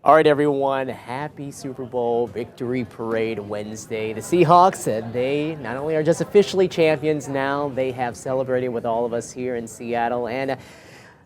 All right, everyone, happy Super Bowl Victory Parade Wednesday. The Seahawks, they not only are just officially champions now, they have celebrated with all of us here in Seattle, and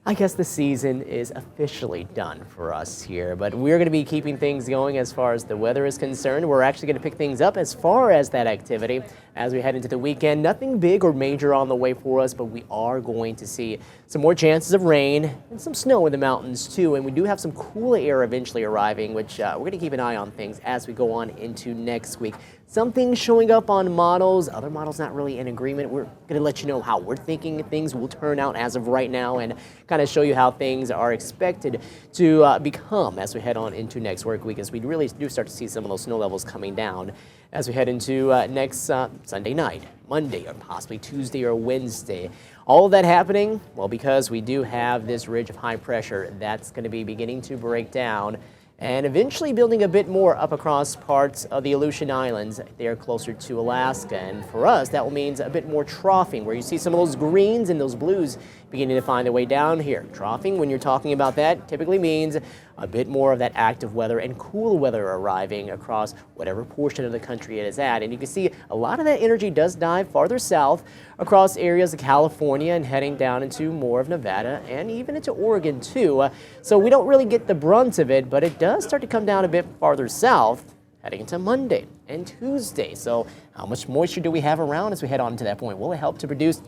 I guess the season is officially done for us here, but we're going to be keeping things going as far as the weather is concerned. We're actually going to pick things up as far as that activity as we head into the weekend. Nothing big or major on the way for us, but we are going to see some more chances of rain and some snow in the mountains too, and we do have some cooler air eventually arriving, which we're going to keep an eye on things as we go on into next week. Some things showing up on models, other models not really in agreement. We're going to let you know how we're thinking things will turn out as of right now and kind of show you how things are expected to become as we head on into next work week, as we really do start to see some of those snow levels coming down as we head into next Sunday night, Monday, or possibly Tuesday or Wednesday. All of that happening, well, because we do have this ridge of high pressure that's going to be beginning to break down and eventually building a bit more up across parts of the Aleutian Islands. They are closer to Alaska, and for us that means a bit more troughing, where you see some of those greens and those blues beginning to find their way down here. Troughing, when you're talking about that, typically means a bit more of that active weather and cool weather arriving across whatever portion of the country it is at. And you can see a lot of that energy does dive farther south across areas of California and heading down into more of Nevada and even into Oregon too. So we don't really get the brunt of it, but it does start to come down a bit farther south heading into Monday and Tuesday. So how much moisture do we have around as we head on to that point? Will it help to produce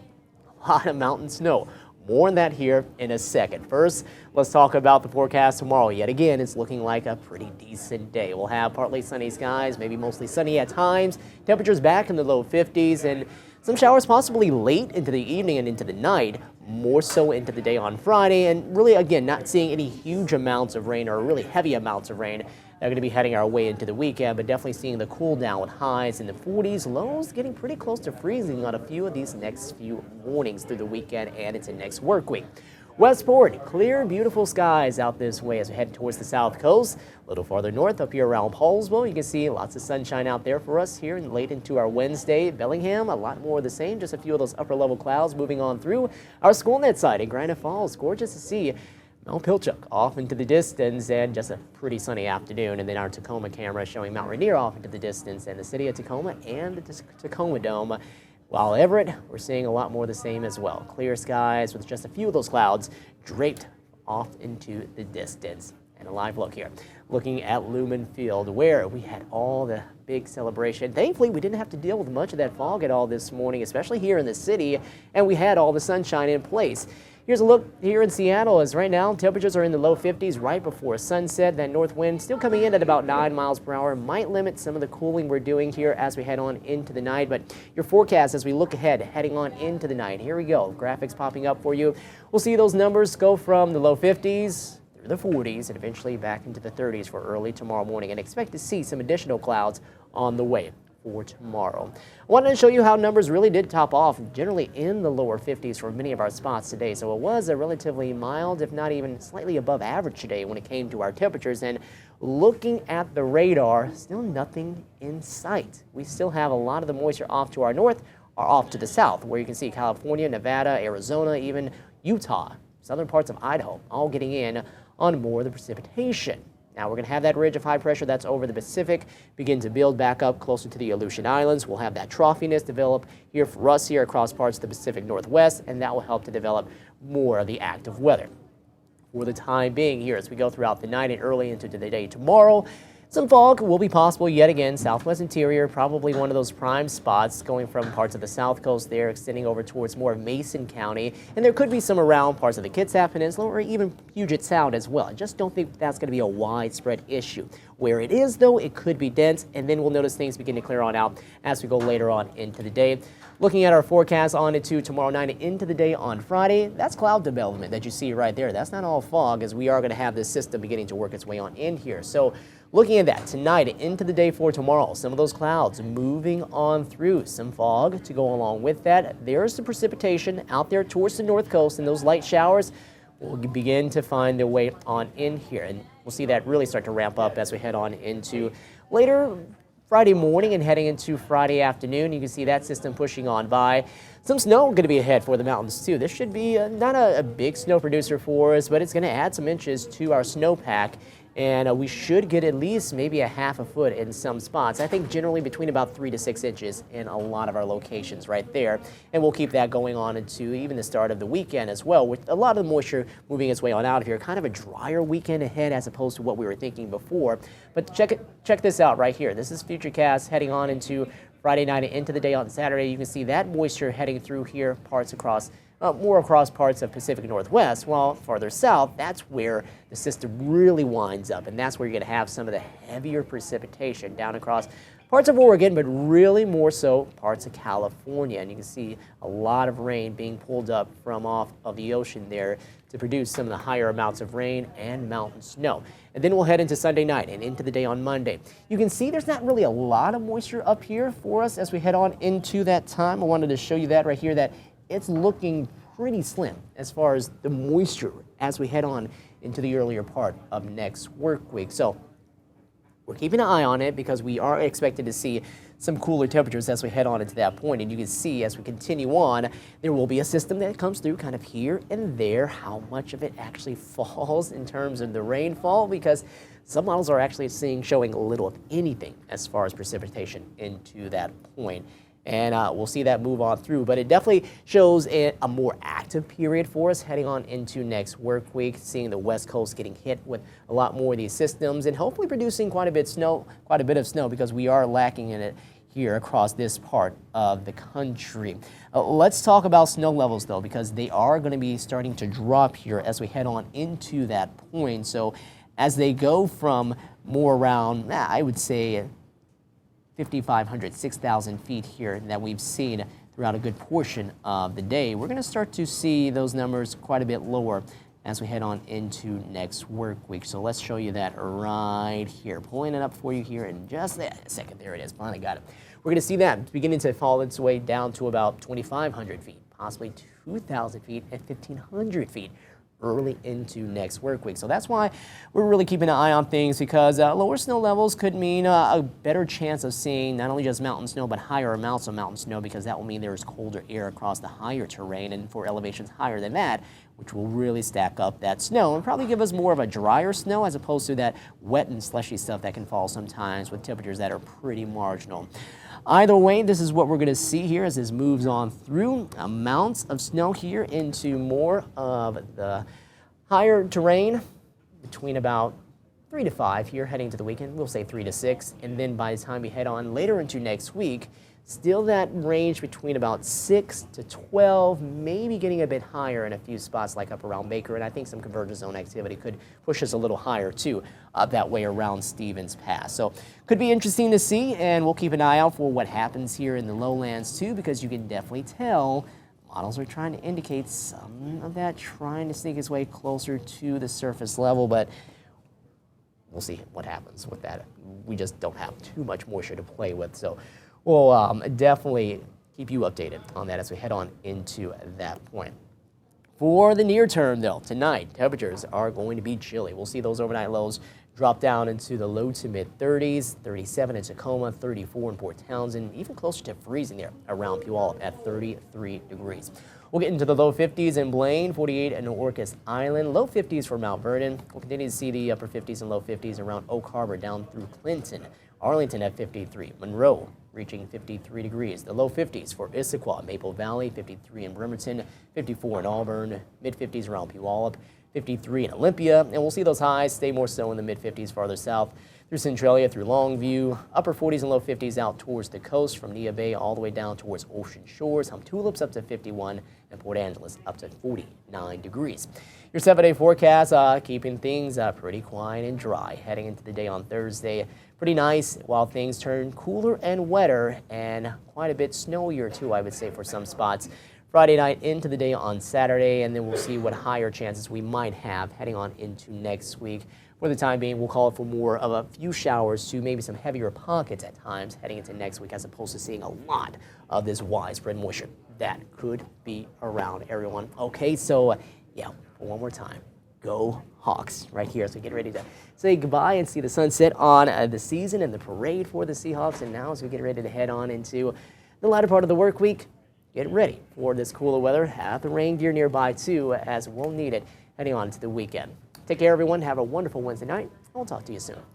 a lot of mountain snow? More on that here in a second. First, let's talk about the forecast tomorrow. Yet again, it's looking like a pretty decent day. We'll have partly sunny skies, maybe mostly sunny at times. Temperatures back in the low 50s and some showers possibly late into the evening and into the night, more so into the day on Friday. And really, again, not seeing any huge amounts of rain or really heavy amounts of rain. They're going to be heading our way into the weekend, but definitely seeing the cool down with highs in the 40s, lows getting pretty close to freezing on a few of these next few mornings through the weekend and into next work week. Westport, clear, beautiful skies out this way as we head towards the south coast. A little farther north up here around Paulsville, you can see lots of sunshine out there for us here and late into our Wednesday. Bellingham, a lot more of the same, just a few of those upper level clouds moving on through. Our SchoolNet side in Granite Falls, gorgeous to see Mount Pilchuck off into the distance and just a pretty sunny afternoon. And then our Tacoma camera showing Mount Rainier off into the distance and the city of Tacoma and the Tacoma Dome. While Everett, we're seeing a lot more of the same as well. Clear skies with just a few of those clouds draped off into the distance. And a live look here, looking at Lumen Field, where we had all the big celebration. Thankfully, we didn't have to deal with much of that fog at all this morning, especially here in the city, and we had all the sunshine in place. Here's a look here in Seattle, as right now temperatures are in the low 50s right before sunset. That north wind still coming in at about 9 miles per hour might limit some of the cooling we're doing here as we head on into the night. But your forecast as we look ahead, heading on into the night. Here we go. Graphics popping up for you. We'll see those numbers go from the low 50s through the 40s and eventually back into the 30s for early tomorrow morning, and expect to see some additional clouds on the way for tomorrow. I wanted to show you how numbers really did top off generally in the lower 50s for many of our spots today. So it was a relatively mild, if not even slightly above average today when it came to our temperatures. And looking at the radar, still nothing in sight. We still have a lot of the moisture off to our north or off to the south, where you can see California, Nevada, Arizona, even Utah, southern parts of Idaho, all getting in on more of the precipitation. Now we're going to have that ridge of high pressure that's over the Pacific begin to build back up closer to the Aleutian Islands. We'll have that troughiness develop here for us here across parts of the Pacific Northwest, and that will help to develop more of the active weather. For the time being here, as we go throughout the night and early into the day tomorrow, some fog will be possible yet again. Southwest interior, probably one of those prime spots going from parts of the south coast there, extending over towards more of Mason County. And there could be some around parts of the Kitsap Peninsula or even Puget Sound as well. I just don't think that's going to be a widespread issue. Where it is, though, it could be dense, and then we'll notice things begin to clear on out as we go later on into the day. Looking at our forecast on into tomorrow night and into the day on Friday, that's cloud development that you see right there. That's not all fog, as we are going to have this system beginning to work its way on in here. So looking at that tonight and into the day for tomorrow, some of those clouds moving on through, some fog to go along with that. There's some precipitation out there towards the north coast, and those light showers will begin to find their way on in here. And we'll see that really start to ramp up as we head on into later Friday morning and heading into Friday afternoon. You can see that system pushing on by. Some snow going to be ahead for the mountains too. This should be not a big snow producer for us, but it's going to add some inches to our snowpack and we should get at least maybe a half a foot in some spots. I think generally between about 3 to 6 inches in a lot of our locations right there, and we'll keep that going on into even the start of the weekend as well, with a lot of the moisture moving its way on out of here. Kind of a drier weekend ahead as opposed to what we were thinking before. But check this out right here. This is Futurecast heading on into Friday night and into the day on Saturday. You can see that moisture heading through here, parts across more across parts of Pacific Northwest, while farther south, that's where the system really winds up, and that's where you're going to have some of the heavier precipitation down across parts of Oregon, but really more so parts of California. And you can see a lot of rain being pulled up from off of the ocean there to produce some of the higher amounts of rain and mountain snow. And then we'll head into Sunday night and into the day on Monday. You can see there's not really a lot of moisture up here for us as we head on into that time. I wanted to show you that right here, that it's looking pretty slim as far as the moisture as we head on into the earlier part of next work week. So we're keeping an eye on it because we are expected to see some cooler temperatures as we head on into that point. And you can see as we continue on, there will be a system that comes through kind of here and there. How much of it actually falls in terms of the rainfall, because some models are actually showing little of anything as far as precipitation into that point. And we'll see that move on through. But it definitely shows a more active period for us heading on into next work week, seeing the West Coast getting hit with a lot more of these systems and hopefully producing quite a bit of snow, because we are lacking in it here across this part of the country. Let's talk about snow levels, though, because they are going to be starting to drop here as we head on into that point. So as they go from more around, I would say, 5,500, 6,000 feet here that we've seen throughout a good portion of the day, we're going to start to see those numbers quite a bit lower as we head on into next work week. So let's show you that right here. Pulling it up for you here in just a second. There it is. Finally got it. We're going to see that beginning to fall its way down to about 2,500 feet, possibly 2,000 feet and 1,500 feet early into next work week. So that's why we're really keeping an eye on things, because lower snow levels could mean a better chance of seeing not only just mountain snow, but higher amounts of mountain snow, because that will mean there's colder air across the higher terrain, and for elevations higher than that, which will really stack up that snow and probably give us more of a drier snow as opposed to that wet and slushy stuff that can fall sometimes with temperatures that are pretty marginal. Either way, this is what we're going to see here as this moves on through. Amounts of snow here into more of the higher terrain, between about 3 to 5 here heading to the weekend. We'll say 3 to 6. And then by the time we head on later into next week, still that range between about 6 to 12, maybe getting a bit higher in a few spots like up around Baker. And I think some convergence zone activity could push us a little higher too, up that way around Stevens Pass. So could be interesting to see, and we'll keep an eye out for what happens here in the lowlands too, because you can definitely tell models are trying to indicate some of that trying to sneak its way closer to the surface level, but we'll see what happens with that. We just don't have too much moisture to play with, so we'll definitely keep you updated on that as we head on into that point. For the near term, though, tonight, temperatures are going to be chilly. We'll see those overnight lows drop down into the low to mid 30s, 37 in Tacoma, 34 in Port Townsend, even closer to freezing there around Puyallup at 33 degrees. We'll get into the low 50s in Blaine, 48 in Orcas Island, low 50s for Mount Vernon. We'll continue to see the upper 50s and low 50s around Oak Harbor down through Clinton. Arlington at 53, Monroe reaching 53 degrees. The low 50s for Issaquah, Maple Valley, 53 in Bremerton, 54 in Auburn, mid 50s around Puyallup, 53 in Olympia, and we'll see those highs stay more so in the mid 50s farther south through Centralia, through Longview, upper 40s and low 50s out towards the coast from Neah Bay all the way down towards Ocean Shores. Tulips up to 51 and Port Angeles up to 49 degrees. Your 7-day forecast keeping things pretty quiet and dry heading into the day on Thursday. Pretty nice while things turn cooler and wetter and quite a bit snowier too, I would say, for some spots. Friday night into the day on Saturday, and then we'll see what higher chances we might have heading on into next week. For the time being, we'll call it for more of a few showers to maybe some heavier pockets at times heading into next week, as opposed to seeing a lot of this widespread moisture that could be around everyone. Okay, so yeah, one more time. Go Hawks right here as we get ready to say goodbye and see the sunset on the season and the parade for the Seahawks. And now as we get ready to head on into the latter part of the work week, get ready for this cooler weather. Have the rain gear nearby too, as we'll need it heading on to the weekend. Take care, everyone. Have a wonderful Wednesday night. We'll talk to you soon.